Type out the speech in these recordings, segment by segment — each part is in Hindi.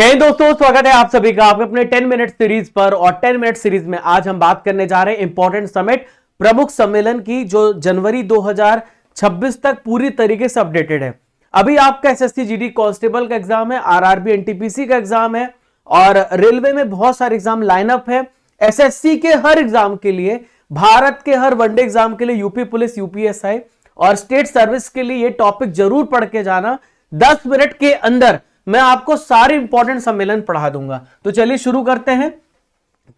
जय दोस्तों, स्वागत है आप सभी का आपके अपने 10 मिनट सीरीज पर। और 10 मिनट सीरीज में आज हम बात करने जा रहे हैं इंपॉर्टेंट समिट प्रमुख सम्मेलन की, जो जनवरी 2026 तक पूरी तरीके से अपडेटेड है। अभी आपका एसएससी जीडी कांस्टेबल का एग्जाम है, आरआरबी एनटीपीसी का एग्जाम है और रेलवे में बहुत सारे एग्जाम लाइनअप है। एसएससी के हर एग्जाम के लिए, भारत के हर वनडे एग्जाम के लिए, यूपी पुलिस, यूपीएसआई और स्टेट सर्विस के लिए ये टॉपिक जरूर पढ़ के जाना। 10 मिनट के अंदर मैं आपको सारे इंपॉर्टेंट सम्मेलन पढ़ा दूंगा। तो चलिए शुरू करते हैं।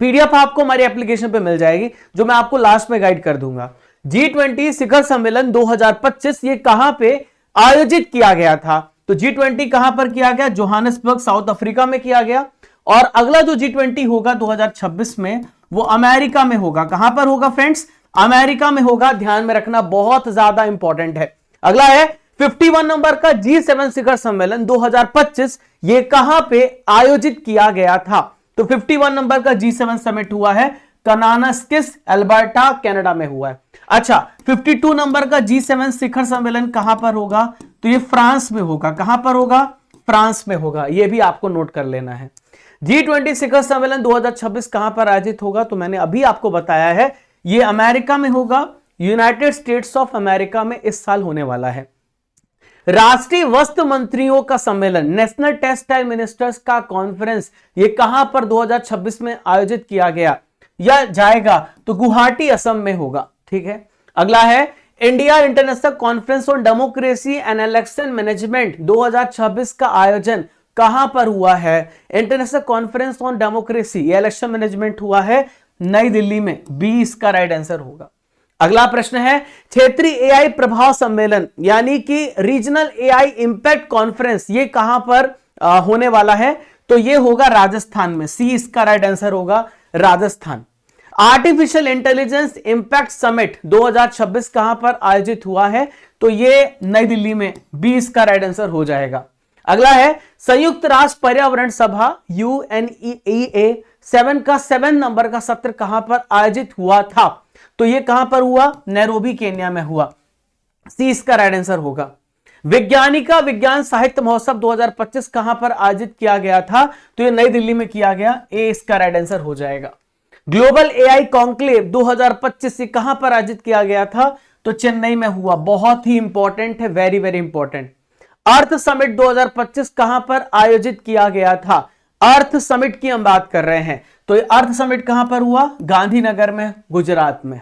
पीडीएफ आपको हमारी एप्लीकेशन पे मिल जाएगी, जो मैं आपको लास्ट में गाइड कर दूंगा। G20 शिखर सम्मेलन 2025 ये कहां पे आयोजित किया गया था? तो G20 कहां पर किया गया? जोहानिसबर्ग, साउथ अफ्रीका में किया गया। और अगला जो G20 होगा 2026 में, वो अमेरिका में होगा। कहां पर होगा फ्रेंड्स? अमेरिका में होगा। ध्यान में रखना, बहुत ज्यादा इंपॉर्टेंट है। अगला है 51 नंबर का G7 शिखर सम्मेलन 2025, ये कहां पे आयोजित किया गया था? तो 51 नंबर का G7 समिट हुआ है कनानास्किस, अल्बर्टा, कनाडा में हुआ है। अच्छा, 52 नंबर का G7 शिखर सम्मेलन कहां पर होगा? तो ये फ्रांस में होगा। कहां पर होगा? फ्रांस में होगा। ये भी आपको नोट कर लेना है। G20 शिखर सम्मेलन 2026 कहां पर आयोजित होगा? तो मैंने अभी आपको बताया है, ये अमेरिका में होगा। यूनाइटेड स्टेट्स ऑफ अमेरिका में इस साल होने वाला है। राष्ट्रीय वस्त्र मंत्रियों का सम्मेलन, नेशनल टेक्सटाइल मिनिस्टर्स का कॉन्फ्रेंस, ये कहां पर 2026 में आयोजित किया गया या जाएगा? तो गुवाहाटी, असम में होगा। ठीक है। अगला है India international conference on democracy and election management 2026 का आयोजन कहां पर हुआ है? इंटरनेशनल कॉन्फ्रेंस ऑन डेमोक्रेसी या इलेक्शन मैनेजमेंट हुआ है नई दिल्ली में। बी इसका राइट आंसर होगा। अगला प्रश्न है क्षेत्रीय एआई प्रभाव सम्मेलन, यानी कि रीजनल एआई इंपैक्ट कॉन्फ्रेंस, ये कहां पर होने वाला है? तो ये होगा राजस्थान में। सी इसका राइट आंसर होगा, Rajasthan. Artificial intelligence impact summit 2026 कहां पर आयोजित हुआ है? तो ये नई दिल्ली में। बी इसका राइट आंसर हो जाएगा। अगला है संयुक्त राष्ट्र पर्यावरण सभा UNEA 7 का 7 नंबर का सत्र कहां पर आयोजित हुआ था? तो ये कहां पर हुआ? नैरोबी, केन्या में हुआ। सी इसका राइट आंसर होगा। वैज्ञानिका विज्ञान साहित्य महोत्सव 2025 कहां पर आयोजित किया गया था? तो ये नई दिल्ली में किया गया। ए इसका राइट आंसर हो जाएगा। ग्लोबल एआई कॉन्क्लेव 2025 से कहां पर आयोजित किया गया था? तो चेन्नई में हुआ। बहुत ही इंपॉर्टेंट है, वेरी वेरी इंपॉर्टेंट। अर्थ समिट 2025 कहां पर आयोजित किया गया था? अर्थ समिट की हम बात कर रहे हैं। तो ये अर्थ समिट कहां पर हुआ? गांधीनगर में, गुजरात में।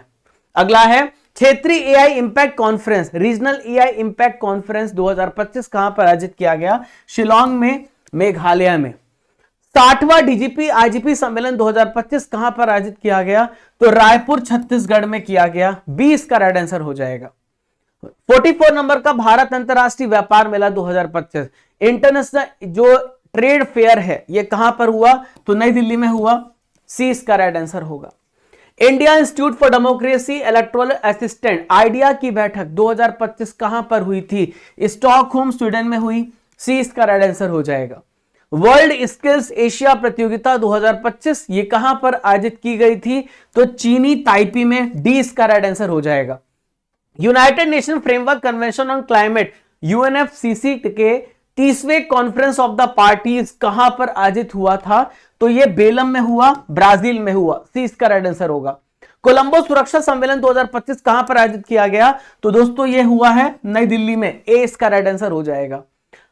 अगला है क्षेत्रीय AI impact conference, regional AI impact conference 2025 कहां पर आयोजित किया गया? शिलांग में, मेघालय में। 60वां डीजीपी आईजीपी सम्मेलन 2025 कहां पर आयोजित किया गया? तो रायपुर, छत्तीसगढ़ में किया गया। बी इसका राइट आंसर हो जाएगा। 44 नंबर का भारत अंतरराष्ट्रीय व्यापार मेला 2025, इंटरनेशनल जो ट्रेड फेयर है, ये कहां पर हुआ? तो नई दिल्ली में हुआ। सी इसका राइट आंसर होगा। India institute for democracy electoral assistant idea की बैठक 2025 कहां पर हुई थी? स्टॉकहोम, स्वीडन में हुई। सी इसका राइट आंसर हो जाएगा। वर्ल्ड स्किल्स एशिया प्रतियोगिता 2025 ये कहां पर आयोजित की गई थी? तो चीनी ताइपी में। डी इसका राइट आंसर हो जाएगा। United nation framework convention on climate UNFCCC के 30वें कॉन्फ्रेंस ऑफ द पार्टीज कहां पर आयोजित हुआ था? तो ये बेलम में हुआ, ब्राजील में हुआ। सी इसका राइट आंसर होगा। कोलंबो सुरक्षा सम्मेलन 2025 कहां पर आयोजित किया गया? तो दोस्तों ये हुआ है नई दिल्ली में। ए इसका राइट आंसर हो जाएगा।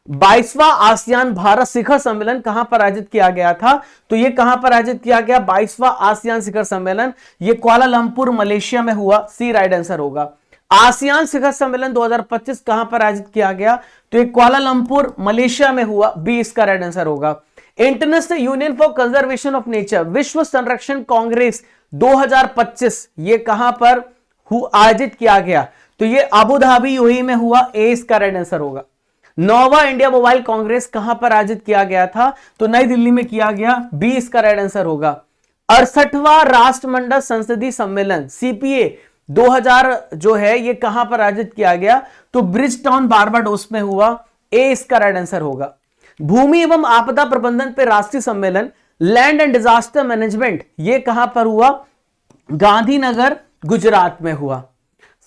22वां आसियान भारत शिखर सम्मेलन कहां पर आयोजित किया गया था? तो ये कहां पर आयोजित किया गया? 22वां आसियान शिखर सम्मेलन, ये कुआलालंपुर, मलेशिया में हुआ। सी राइट आंसर होगा। आसियान शिखर सम्मेलन 2025 कहां पर आयोजित किया गया? तो ये कुआलालंपुर, मलेशिया में हुआ। बी इसका राइट आंसर होगा। International union for conservation of nature विश्व संरक्षण कांग्रेस 2025 ये कहां पर आयोजित किया गया? तो ये अबू धाबी, यूएई में हुआ। ए इसका राइट आंसर होगा। 9वां इंडिया मोबाइल कांग्रेस कहां पर आयोजित किया गया था? तो नई दिल्ली में किया गया। बी इसका राइट आंसर होगा। 68वां राष्ट्रमंडल संसदीय सम्मेलन CPA 2000 जो है, ये कहां पर आयोजित किया गया? तो ब्रिज टाउन, बारबाडोस में हुआ। ए इसका राइट आंसर होगा। भूमि एवं आपदा प्रबंधन पे राष्ट्रीय सम्मेलन लैंड एंड डिजास्टर मैनेजमेंट, ये कहां पर हुआ? गांधीनगर, गुजरात में हुआ।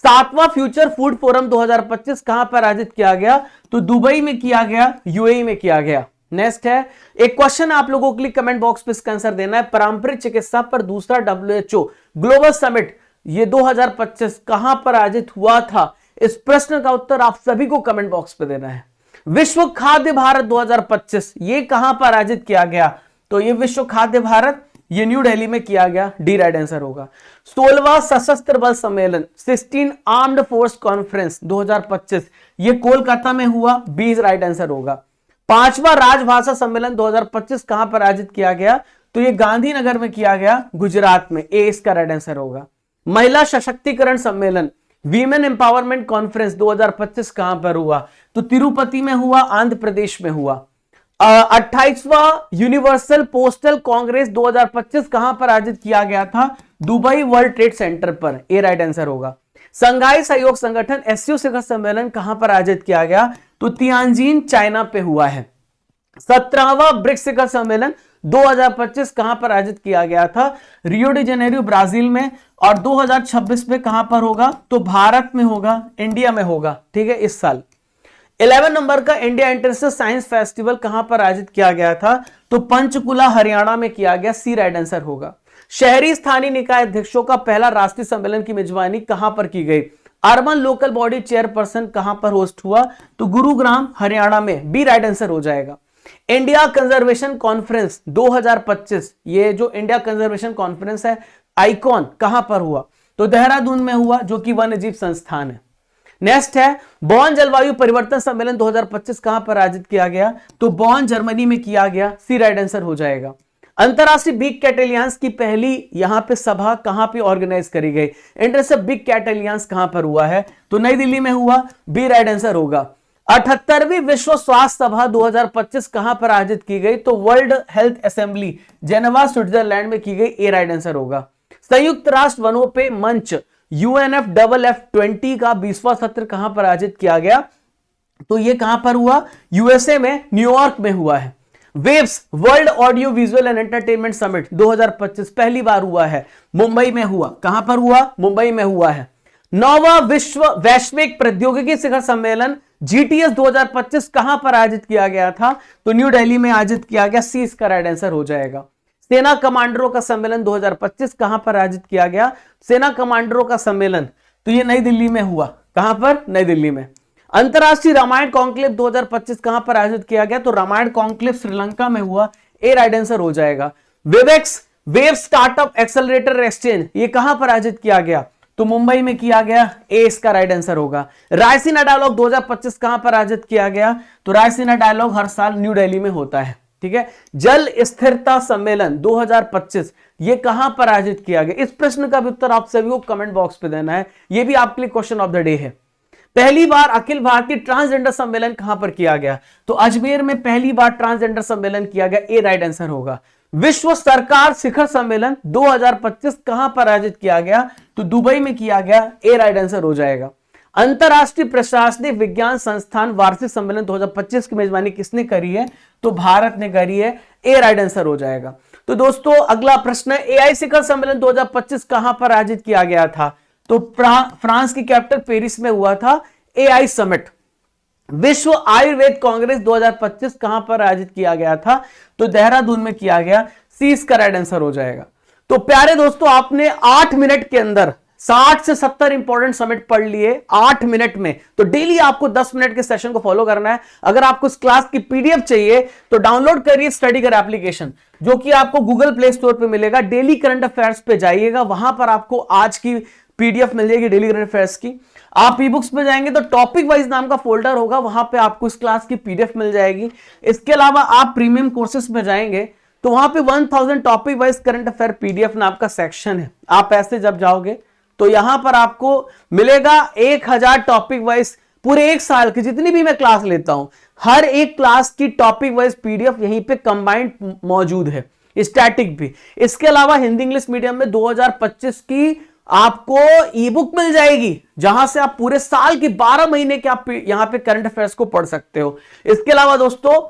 7वां फ्यूचर फूड फोरम 2025 कहां पर आयोजित किया गया? तो दुबई में किया गया, यूएई में किया गया। नेक्स्ट है एक क्वेश्चन आप लोगों के लिए कमेंट बॉक्स पे इसका आंसर देना है। पारंपरिक चिकित्सा पर दूसरा WHO ग्लोबल समिट ये 2025 कहां पर आयोजित हुआ था? इस प्रश्न का उत्तर आप सभी को कमेंट बॉक्स पे देना है। विश्व खाद्य भारत 2025 ये कहां पर आयोजित किया गया? तो ये विश्व खाद्य भारत ये न्यू दिल्ली में किया गया, डी राइट आंसर होगा। 16वां सशस्त्र बल सम्मेलन 16 आर्म्ड फोर्स कॉन्फ्रेंस 2025 ये कोलकाता में हुआ, बी राइट आंसर होगा। 5वां राजभाषा सम्मेलन 2025 कहां पर आयोजित किया गया? तो ये गांधीनगर में किया गया, गुजरात में, ए इसका राइट आंसर होगा। महिला सशक्तिकरण सम्मेलन वीमेन एम्पावरमेंट कॉन्फ्रेंस 2025 कहां पर हुआ? तो तिरुपति में हुआ, आंध्र प्रदेश में हुआ। 28वां यूनिवर्सल पोस्टल कांग्रेस 2025 कहां पर आयोजित किया गया था? दुबई वर्ल्ड ट्रेड सेंटर पर, ए राइट आंसर होगा। संघाई सहयोग संगठन SCO शिखर सम्मेलन कहां पर आयोजित किया गया? तो तियानजिन चाइना पे हुआ है। 17वां ब्रिक्स शिखर सम्मेलन 2025 कहां पर आयोजित किया गया था? रियो डी जेनेरियो ब्राजील में। और 2026 में कहां पर होगा? तो भारत में होगा, इंडिया में होगा, ठीक है, इस साल। 11 नंबर का इंडिया इंटरनेशनल साइंस फेस्टिवल कहां पर आयोजित किया गया था? तो पंचकुला हरियाणा में किया गया, सी राइट आंसर होगा। शहरी स्थानीय निकाय अध्यक्षों का पहला राष्ट्रीय सम्मेलन की मेजबानी कहां पर की गई? अर्बन लोकल बॉडी चेयरपर्सन कहां पर होस्ट हुआ? तो गुरुग्राम हरियाणा में, बी राइट आंसर हो जाएगा। इंडिया कंजर्वेशन कॉन्फ्रेंस 2025 ये जो इंडिया कंजर्वेशन कॉन्फ्रेंस है आइकॉन कहां पर हुआ? तो देहरादून में हुआ, जो कि वन्य जीव संस्थान है। नेक्स्ट है बॉन जलवायु परिवर्तन सम्मेलन 2025 कहां पर आयोजित किया गया? तो बॉन जर्मनी में किया गया, सी राइट आंसर हो जाएगा। अंतरराष्ट्रीय बिग कैट एलियंस की पहली यहां पे सभा कहां पे ऑर्गेनाइज करी गई? इंटरनेशनल बिग कैट एलियंस कहां पर हुआ है? तो नई दिल्ली में हुआ, बी राइट आंसर होगा। 78वीं विश्व स्वास्थ्य सभा 2025 कहां पर आयोजित की गई? तो world health assembly Geneva Switzerland में की गई, ए राइट आंसर होगा। संयुक्त राष्ट्र वनों पे मंच UNFFF20 का 20वां सत्र कहां पर आयोजित किया गया? तो ये कहां पर हुआ? यूएसए में, न्यूयॉर्क में हुआ है। Waves world audio visual and entertainment summit 2025 पहली बार हुआ है, मुंबई में हुआ। कहां पर हुआ? मुंबई में हुआ है। 9वां विश्व वैश्विक प्रौद्योगिकी शिखर सम्मेलन GTS 2025 कहां पर आयोजित किया गया था? तो न्यू दिल्ली में आयोजित किया गया, सी इसका राइट आंसर हो जाएगा। सेना कमांडरों का सम्मेलन 2025 कहां पर आयोजित किया गया? सेना कमांडरों का सम्मेलन तो ये नई दिल्ली में हुआ। कहां पर? नई दिल्ली में। अंतरराष्ट्रीय रामायण कॉन्क्लेव 2025 कहां पर आयोजित किया गया? तो रामायण कॉन्क्लेव श्रीलंका में हुआ, ए राइट आंसर हो जाएगा। Webex web startup accelerator exchange ये कहां पर आयोजित किया गया? तो मुंबई में किया गया, ए इसका राइट आंसर होगा। रायसीना डायलॉग 2025 कहां पर आयोजित किया गया? तो रायसीना डायलॉग हर साल न्यू दिल्ली में होता है, ठीक है। जल स्थिरता सम्मेलन 2025 ये कहां पर आयोजित किया गया? इस प्रश्न का भी उत्तर आप सभी को कमेंट बॉक्स पे देना है, ये भी आपके लिए क्वेश्चन ऑफ द डे है। पहली बार अखिल भारतीय ट्रांसजेंडर सम्मेलन कहां पर किया गया? तो अजमेर में पहली बार ट्रांसजेंडर सम्मेलन किया गया, ए राइट आंसर होगा। विश्व सरकार शिखर सम्मेलन 2025 कहां पर आयोजित किया गया? तो दुबई में किया गया, ए राइट आंसर हो जाएगा। अंतरराष्ट्रीय प्रशासनिक विज्ञान संस्थान वार्षिक सम्मेलन 2025 की मेजबानी किसने करी है? तो भारत ने करी है, ए राइट आंसर हो जाएगा। तो दोस्तों अगला प्रश्न है AI शिखर सम्मेलन 2025 कहां पर आयोजित किया गया था? तो फ्रांस की कैपिटल पेरिस में हुआ था AI समिट। विश्व आयुर्वेद कांग्रेस 2025 कहां पर आयोजित किया गया था? तो देहरादून में किया गया, सी इसका राइट आंसर हो जाएगा। तो प्यारे दोस्तों आपने 8 मिनट के अंदर 60 से 70 इंपॉर्टेंट समिट पढ़ लिए 8 मिनट में। तो डेली आपको 10 मिनट के सेशन को फॉलो करना है। अगर आपको इस क्लास की PDF चाहिए तो डाउनलोड करिए स्टडीगर एप्लीकेशन, जो कि आपको गूगल प्ले स्टोर पे मिलेगा। डेली करंट अफेयर्स पे जाइएगा, वहां पर आपको आज की PDF मिल जाएगी डेली करंट अफेयर्स की। आप ई बुक्स पे जाएंगे तो टॉपिक वाइज नाम का फोल्डर होगा, वहां पे आपको इस क्लास की PDF मिल जाएगी। इसके अलावा आप प्रीमियम कोर्सेस में जाएंगे तो वहां पे 1000 topic wise current affair PDF नाम का सेक्शन है। आप ऐसे जब जाओगे तो यहां पर आपको मिलेगा 1000 टॉपिक वाइज पूरे एक साल की जितनी भी मैं क्लास लेता हूं, हर एक क्लास की टॉपिक वाइज PDF यहीं पे कंबाइंड मौजूद है, स्टैटिक भी। इसके अलावा हिंदी इंग्लिश मीडियम में 2025 की आपको ई बुक मिल जाएगी, जहां से आप पूरे साल की 12 महीने के आप यहां पे करंट अफेयर्स को पढ़ सकते हो। इसके अलावा दोस्तों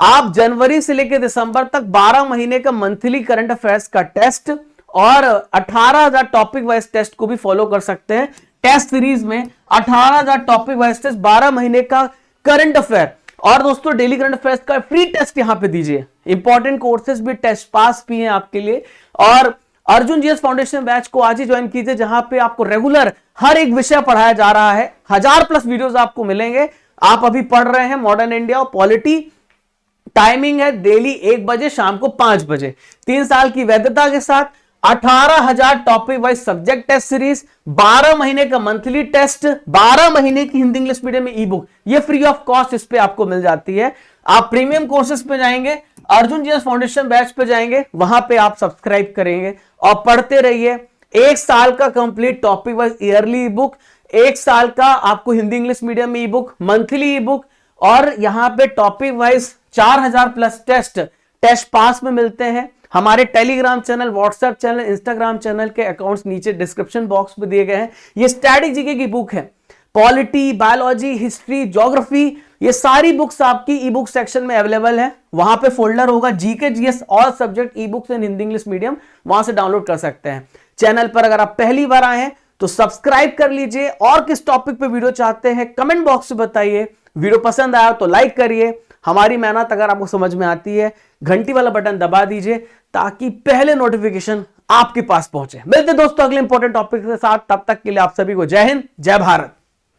आप जनवरी से लेकर दिसंबर तक 12 महीने का मंथली करंट अफेयर्स का टेस्ट और 18,000 टॉपिक वाइज टेस्ट को भी फॉलो कर सकते हैं। टेस्ट सीरीज में 18,000 टॉपिक वाइज टेस्ट, 12 महीने का करंट अफेयर और दोस्तों डेली करंट अफेयर्स का फ्री टेस्ट यहां पे दीजिए, इंपॉर्टेंट कोर्सेज भी, टेस्ट पास भी हैं आपके लिए। और अर्जुन जीएस फाउंडेशन बैच को आज ही ज्वाइन कीजिए, जहां पे आपको रेगुलर हर एक विषय पढ़ाया जा रहा है। 1000+ वीडियोस आपको मिलेंगे। आप अभी पढ़ रहे हैं मॉडर्न इंडिया और पॉलिटी, टाइमिंग है डेली 1 बजे, शाम को 5 बजे, 3 साल की वैधता के साथ 18,000 topic wise subject test series, 12 महीने का मंथली टेस्ट, 12 महीने की हिंदी इंग्लिश मीडियम में ई बुक, ये फ्री ऑफ कॉस्ट इस पे आपको मिल जाती है। आप प्रीमियम कोर्सेज पे जाएंगे, अर्जुन जीएस फाउंडेशन बैच पे जाएंगे, वहां पे आप सब्सक्राइब करेंगे और पढ़ते रहिए। 1 साल का कंप्लीट टॉपिक वाइज ईयरली ई बुक, 1 साल का आपको हिंदी इंग्लिश मीडियम में ई बुक, मंथली ई बुक, और यहां पे टॉपिक वाइज 4000+ टेस्ट पास में मिलते हैं। हमारे Telegram channel, WhatsApp channel, Instagram channel के अकाउंट्स नीचे डिस्क्रिप्शन बॉक्स में दिए गए हैं। ये स्टैटिक जीके की बुक है, पॉलिटी, बायोलॉजी, हिस्ट्री, ज्योग्राफी, ये सारी बुक्स आपकी ई बुक सेक्शन में अवेलेबल है। वहां पे फोल्डर होगा GK GS all subject e books इन हिंदी इंग्लिश मीडियम, वहां से डाउनलोड कर सकते हैं। चैनल पर अगर आप पहली बार आए हैं तो सब्सक्राइब कर लीजिए, और किस टॉपिक पे वीडियो चाहते हैं कमेंट बॉक्स में बताइए। वीडियो पसंद आया तो लाइक करिए। हमारी मेहनत अगर आपको समझ में आती है, घंटी वाला बटन दबा दीजिए ताकि पहले नोटिफिकेशन आपके पास पहुंचे। मिलते दोस्तों अगले इंपॉर्टेंट टॉपिक के साथ, तब तक के लिए आप सभी को जय हिंद, जय भारत।